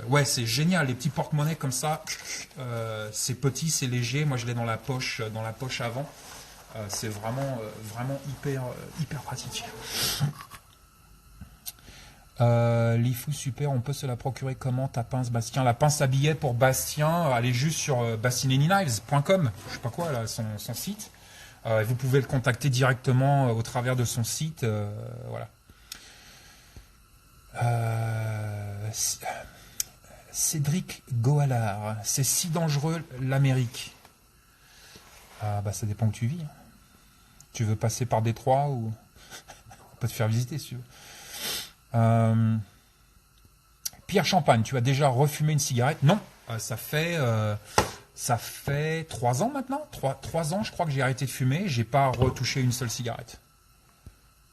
Ouais, c'est génial, les petits porte-monnaie comme ça. C'est petit, c'est léger. Moi, je l'ai dans la poche avant. C'est vraiment hyper pratique. L'IFU super, on peut se la procurer comment ta pince Bastien? La pince à billets pour Bastien, allez juste sur bastinanyknives.com, je sais pas quoi là, son site. Vous pouvez le contacter directement au travers de son site, voilà. Cédric Goalard, c'est si dangereux l'Amérique. Bah ça dépend où tu vis. Tu veux passer par Détroit ou on peut te faire visiter si tu veux. Pierre Champagne, tu as déjà refumé une cigarette? Non, ça fait 3 ans maintenant. 3 ans, je crois que j'ai arrêté de fumer. J'ai pas retouché une seule cigarette.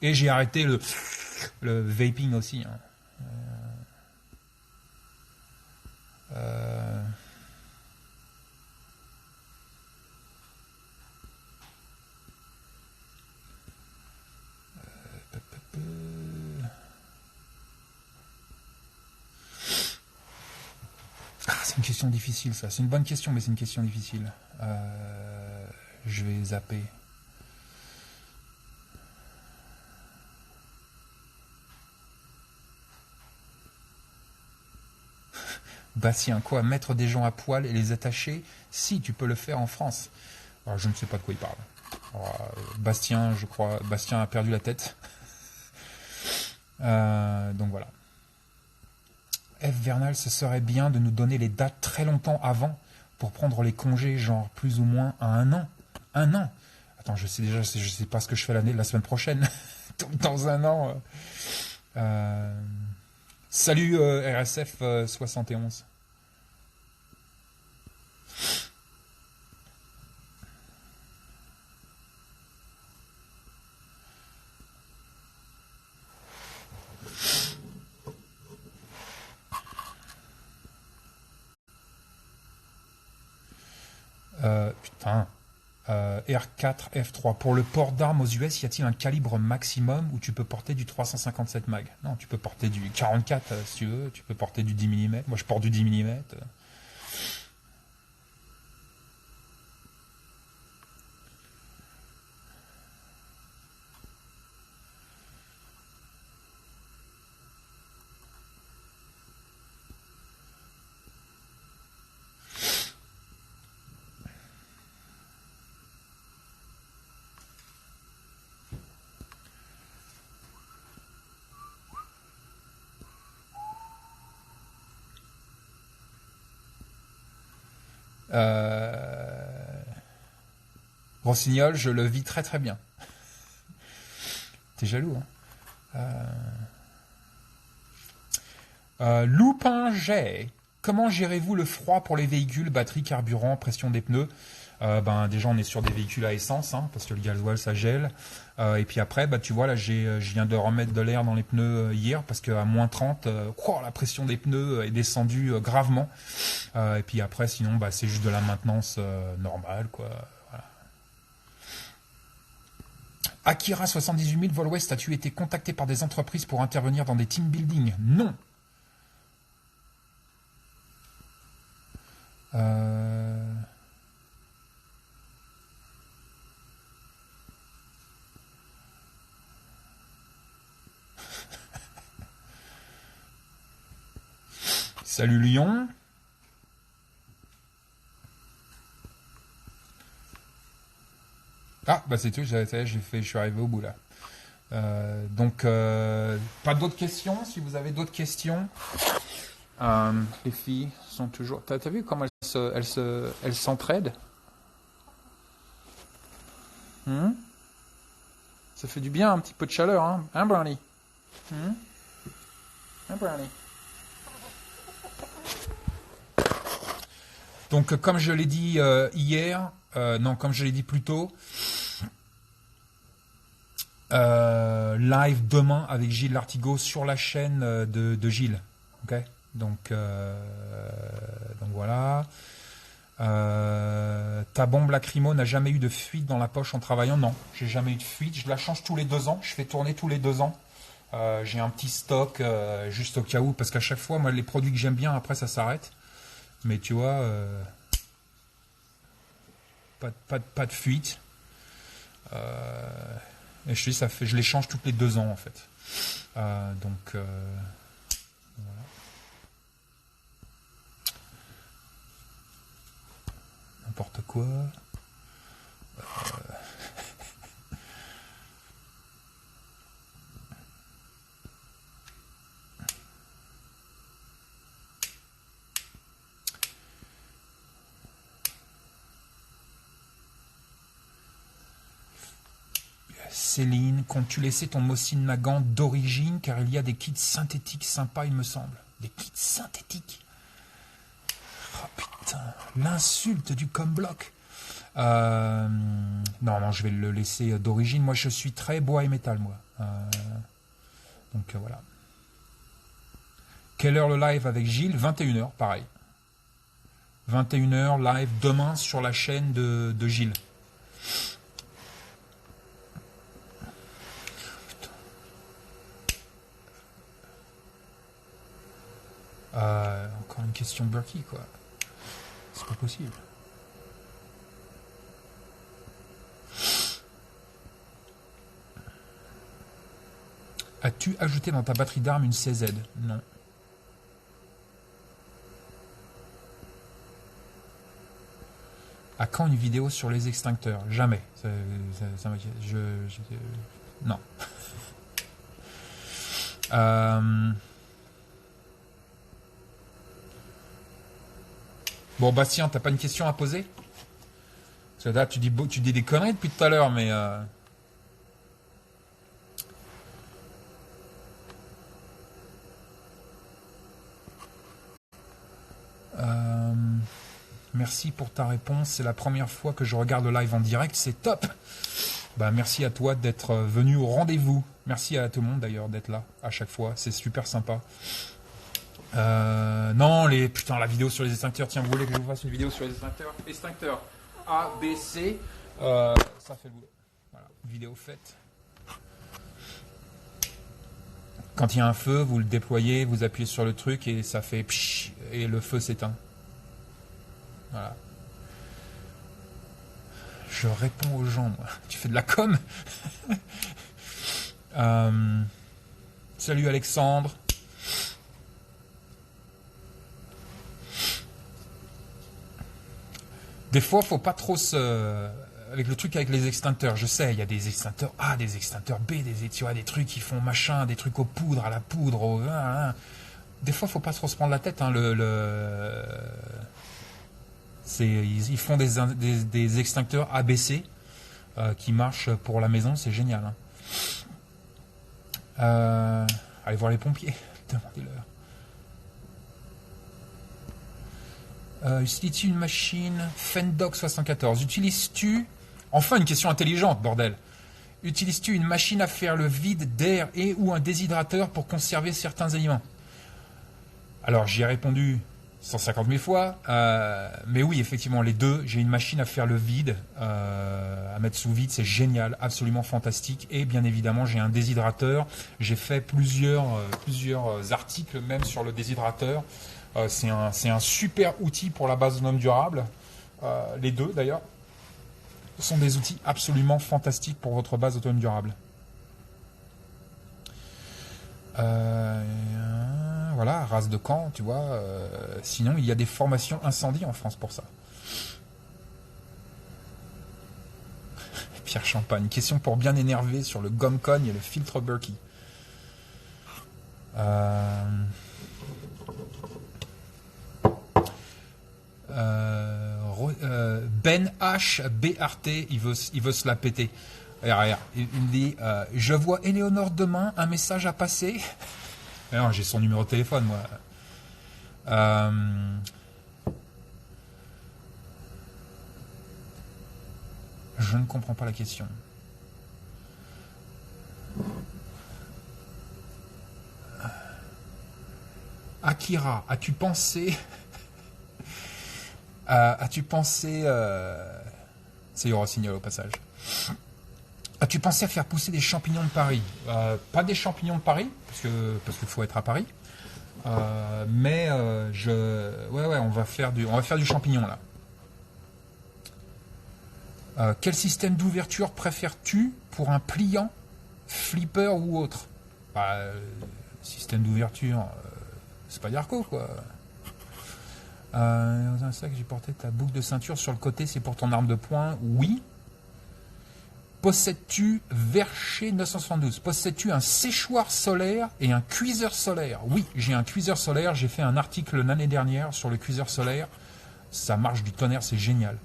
Et j'ai arrêté le vaping aussi. Hein. Euh, c'est une question difficile ça. C'est une bonne question, mais c'est une question difficile. Je vais zapper. Bastien, quoi? Mettre des gens à poil et les attacher? Si, tu peux le faire en France. Alors, je ne sais pas de quoi il parle. Alors, Bastien, je crois, Bastien a perdu la tête. Donc voilà. F. Vernal, ce serait bien de nous donner les dates très longtemps avant pour prendre les congés, genre plus ou moins à 1 an. 1 an. Attends, je sais pas ce que je fais la semaine prochaine. Dans 1 an. Salut RSF 71. Putain. R4, F3. Pour le port d'armes aux US, y a-t-il un calibre maximum où tu peux porter du 357 mag? Non, tu peux porter du 44 si tu veux, tu peux porter du 10 mm. Moi je porte du 10 mm. Rossignol, je le vis très très bien. T'es jaloux, hein? Loupin Jet. Comment gérez-vous le froid pour les véhicules, batterie, carburant, pression des pneus? Déjà on est sur des véhicules à essence, hein, parce que le gasoil ça gèle. Et puis après, tu vois là, je viens de remettre de l'air dans les pneus hier parce qu'à moins 30, la pression des pneus est descendue gravement. Et puis après, sinon, c'est juste de la maintenance normale, quoi. Voilà. Akira 78 000 Vol West, as-tu été contacté par des entreprises pour intervenir dans des team building? Non. Salut Lyon. Ah, c'est tout, je suis arrivé au bout là. Pas d'autres questions? Si vous avez d'autres questions, les filles sont toujours. T'as vu comment elles s'entraident? Ça fait du bien un petit peu de chaleur, hein Brownie? Hein, Brownie? Donc, comme je l'ai dit hier, comme je l'ai dit plus tôt, live demain avec Gilles Lartigot sur la chaîne de Gilles. Ok. Donc voilà. Ta bombe lacrymo n'a jamais eu de fuite dans la poche en travaillant? Non, j'ai jamais eu de fuite. Je la change tous les 2 ans. Je fais tourner tous les 2 ans. J'ai un petit stock juste au cas où, parce qu'à chaque fois, moi, les produits que j'aime bien, après, ça s'arrête. Mais tu vois, pas de fuite. Et je te dis, je les change toutes les 2 ans en fait. Voilà. N'importe quoi. Céline, comptes-tu laisser ton Mosin Nagant d'origine car il y a des kits synthétiques sympas, il me semble. Des kits synthétiques. Oh putain, l'insulte du comblock. Non, je vais le laisser d'origine. Moi, je suis très bois et métal, moi. Donc voilà. Quelle heure le live avec Gilles? 21h, pareil. 21h live demain sur la chaîne de Gilles. Encore une question Berkey, quoi. C'est pas possible. As-tu ajouté dans ta batterie d'armes une CZ? Non. À quand une vidéo sur les extincteurs? Jamais. Ça m'inquiète. Non. Bon, Bastien, t'as pas une question à poser? Parce que là, tu dis des conneries depuis tout à l'heure, mais... Merci pour ta réponse. C'est la première fois que je regarde le live en direct. C'est top. Bah, merci à toi d'être venu au rendez-vous. Merci à tout le monde d'ailleurs d'être là à chaque fois. C'est super sympa. Non, putain, la vidéo sur les extincteurs. Tiens, vous voulez que je vous fasse une vidéo sur les extincteurs? Extincteur A, B, C. Ça fait le boulot. Voilà, vidéo faite. Quand il y a un feu, vous le déployez, vous appuyez sur le truc et ça fait psh, et le feu s'éteint. Voilà. Je réponds aux gens, moi. Tu fais de la com? Salut Alexandre. Des fois, faut pas trop se... Avec le truc avec les extincteurs, je sais, il y a des extincteurs A, des extincteurs B, tu vois, des trucs qui font machin, des trucs aux poudres, à la poudre, Des fois, faut pas trop se prendre la tête, hein, ils font des extincteurs ABC qui marchent pour la maison, c'est génial. Hein. Allez voir les pompiers, demandez-leur. Utilises-tu une machine Fendoc 74? Utilises-tu... Enfin, une question intelligente, bordel. Utilises-tu une machine à faire le vide d'air et ou un déshydrateur pour conserver certains aliments? Alors, j'y ai répondu 150 000 fois. Mais oui, effectivement, les deux. J'ai une machine à faire le vide, à mettre sous vide. C'est génial, absolument fantastique. Et bien évidemment, j'ai un déshydrateur. J'ai fait plusieurs articles même sur le déshydrateur. C'est un super outil pour la base autonome durable. Les deux, d'ailleurs, sont des outils absolument fantastiques pour votre base autonome durable. Voilà, race de camp, tu vois. Sinon, il y a des formations incendie en France pour ça. Pierre Champagne, question pour bien énerver sur le gomme-cogne et le filtre Berkey. Ben H BRT, il veut se la péter. Regarde, il me dit je vois Éléonore demain, un message à passer. Non, j'ai son numéro de téléphone, moi. Je ne comprends pas la question. Akira, as-tu pensé c'est Eurosignal au passage. As-tu pensé à faire pousser des champignons de Paris? Pas des champignons de Paris, parce qu'il faut être à Paris. Mais on va faire du champignon là. Quel système d'ouverture préfères-tu pour un pliant, flipper ou autre? Système d'ouverture, c'est pas d'Arco quoi. Dans un sac, j'ai porté ta boucle de ceinture sur le côté, c'est pour ton arme de poing? Oui. Possèdes-tu Vercher 972? Possèdes-tu un séchoir solaire et un cuiseur solaire? Oui, j'ai un cuiseur solaire. J'ai fait un article l'année dernière sur le cuiseur solaire. Ça marche du tonnerre, c'est génial.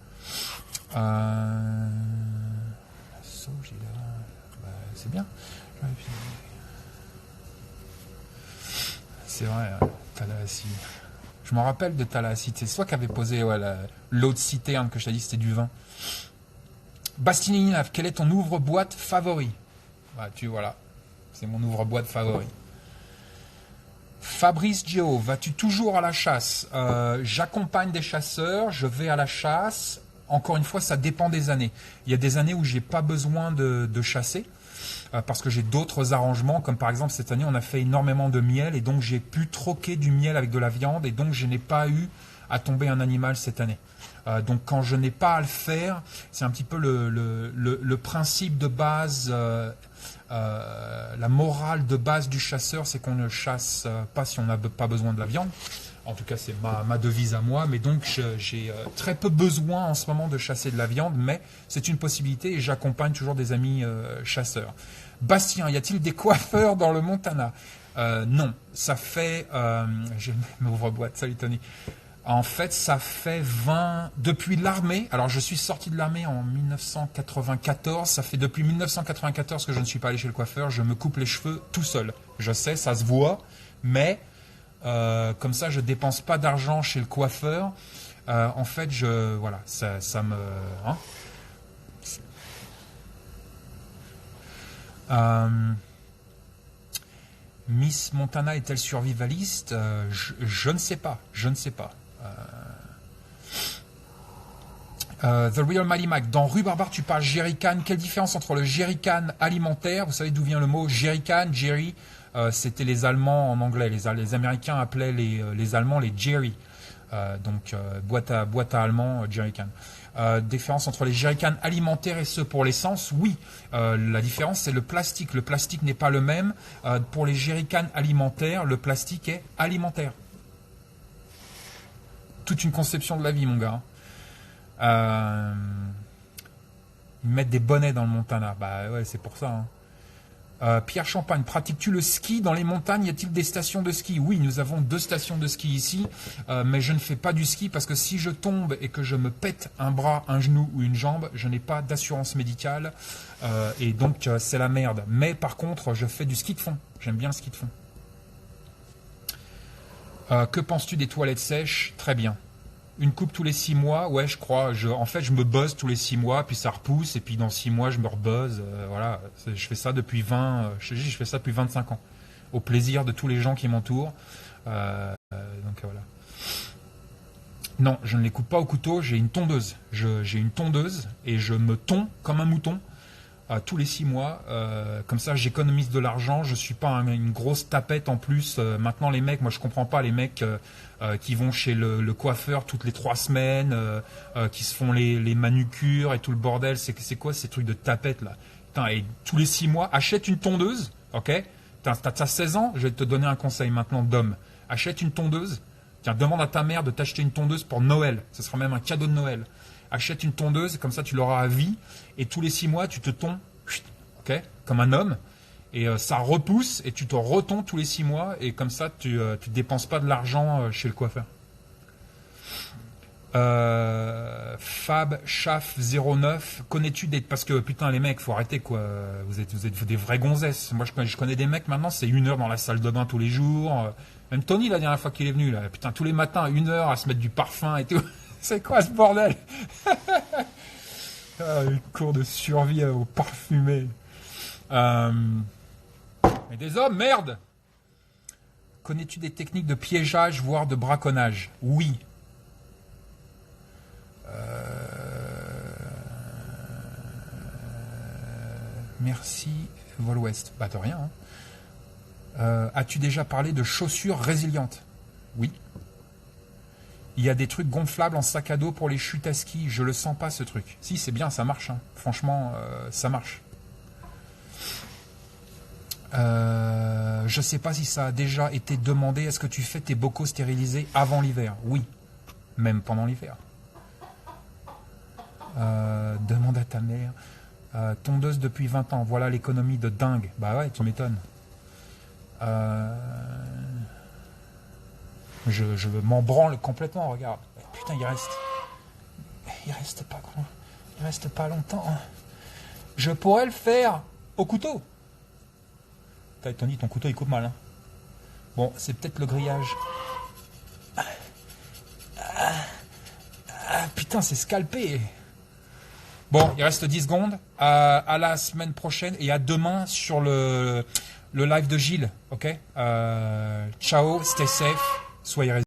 c'est bien. C'est vrai, Tallahassee. Je m'en rappelle de Tallahassee. C'est toi qui avais posé l'autre citerne que je t'ai dit, c'était du vin. Bastini, quel est ton ouvre-boîte favori? Bah, voilà. C'est mon ouvre-boîte favori. Fabrice Gio, vas-tu toujours à la chasse? J'accompagne des chasseurs, je vais à la chasse. Encore une fois, ça dépend des années. Il y a des années où j'ai pas besoin de chasser parce que j'ai d'autres arrangements, comme par exemple cette année on a fait énormément de miel et donc j'ai pu troquer du miel avec de la viande et donc je n'ai pas eu à tomber un animal cette année. Donc quand je n'ai pas à le faire, c'est un petit peu le principe de base, la morale de base du chasseur, c'est qu'on ne chasse pas si on n'a pas besoin de la viande. En tout cas, c'est ma devise à moi. Mais donc, j'ai très peu besoin en ce moment de chasser de la viande, mais c'est une possibilité et j'accompagne toujours des amis chasseurs. Bastien, y a-t-il des coiffeurs dans le Montana? Non, ça fait... je m'ouvre boîte, salut Tony. En fait, ça fait 20... Depuis l'armée, alors je suis sorti de l'armée en 1994, ça fait depuis 1994 que je ne suis pas allé chez le coiffeur, je me coupe les cheveux tout seul. Je sais, ça se voit, mais... comme ça, je dépense pas d'argent chez le coiffeur. En fait, voilà, ça me. Miss Montana est-elle survivaliste? Je ne sais pas. Je ne sais pas. The Real Mali Mac, dans Rue Barbare, tu parles jerrycan. Quelle différence entre le jerrycan alimentaire? Vous savez d'où vient le mot jerrycan, Jerry? C'était les Allemands en anglais. Les Américains appelaient les Allemands les Jerry. Donc boîte à allemand, jerrycan. Différence entre les jerrycans alimentaires et ceux pour l'essence? Oui. La différence, c'est le plastique. Le plastique n'est pas le même. Pour les jerrycans alimentaires, le plastique est alimentaire. Toute une conception de la vie, mon gars. Ils mettent des bonnets dans le Montana. Bah ouais, c'est pour ça. Pierre Champagne, pratiques-tu le ski dans les montagnes? Y a-t-il des stations de ski? Oui, nous avons 2 stations de ski ici, mais je ne fais pas du ski parce que si je tombe et que je me pète un bras, un genou ou une jambe, je n'ai pas d'assurance médicale et donc c'est la merde. Mais par contre, je fais du ski de fond. J'aime bien le ski de fond. Que penses-tu des toilettes sèches? Très bien. Une coupe tous les 6 mois, ouais, je crois. En fait, je me buzz tous les 6 mois, puis ça repousse, et puis dans 6 mois, je me rebuzz. Voilà, je fais ça depuis je fais ça depuis 25 ans, au plaisir de tous les gens qui m'entourent. Donc voilà. Non, je ne les coupe pas au couteau. J'ai une tondeuse. J'ai une tondeuse et je me tonds comme un mouton tous les 6 mois. Comme ça, j'économise de l'argent. Je suis pas une grosse tapette en plus. Maintenant, les mecs, moi, je comprends pas les mecs qui vont chez le coiffeur toutes les 3 semaines, qui se font les manucures et tout le bordel. C'est quoi ces trucs de tapette là? Putain, et tous les 6 mois, achète une tondeuse, ok? T'as 16 ans, je vais te donner un conseil maintenant d'homme. Achète une tondeuse. Tiens, demande à ta mère de t'acheter une tondeuse pour Noël. Ce sera même un cadeau de Noël. Achète une tondeuse, comme ça tu l'auras à vie. Et tous les 6 mois, tu te tonds, ok, comme un homme. Et ça repousse et tu te retonds tous les 6 mois. Et comme ça, tu dépenses pas de l'argent chez le coiffeur. Fab Chaff 09, connais-tu des... Parce que putain les mecs, faut arrêter quoi. Vous êtes des vrais gonzesses. Moi je connais des mecs maintenant, c'est 1 heure dans la salle de bain tous les jours. Même Tony la dernière fois qu'il est venu là, putain tous les matins 1 heure à se mettre du parfum et tout. C'est quoi ce bordel? Une cours de survie au parfumé. Mais des hommes, merde! Connais-tu des techniques de piégeage, voire de braconnage? Oui. Merci, Vol Ouest. Bah de rien. Hein. As-tu déjà parlé de chaussures résilientes? Oui. Il y a des trucs gonflables en sac à dos pour les chutes à ski. Je le sens pas ce truc. Si, c'est bien, ça marche. Hein. Franchement, ça marche. Je sais pas si ça a déjà été demandé. Est-ce que tu fais tes bocaux stérilisés avant l'hiver? Oui. Même pendant l'hiver. Demande à ta mère. Tondeuse depuis 20 ans. Voilà l'économie de dingue. Bah ouais, tu m'étonnes. Je m'en branle complètement, regarde. Putain, il reste pas longtemps. Je pourrais le faire au couteau. Tony, ton couteau il coupe mal. Hein. Bon, c'est peut-être le grillage. Putain, c'est scalpé. Bon, il reste 10 secondes. À la semaine prochaine et à demain sur le live de Gilles. Ok. Ciao, stay safe, soyez résilients.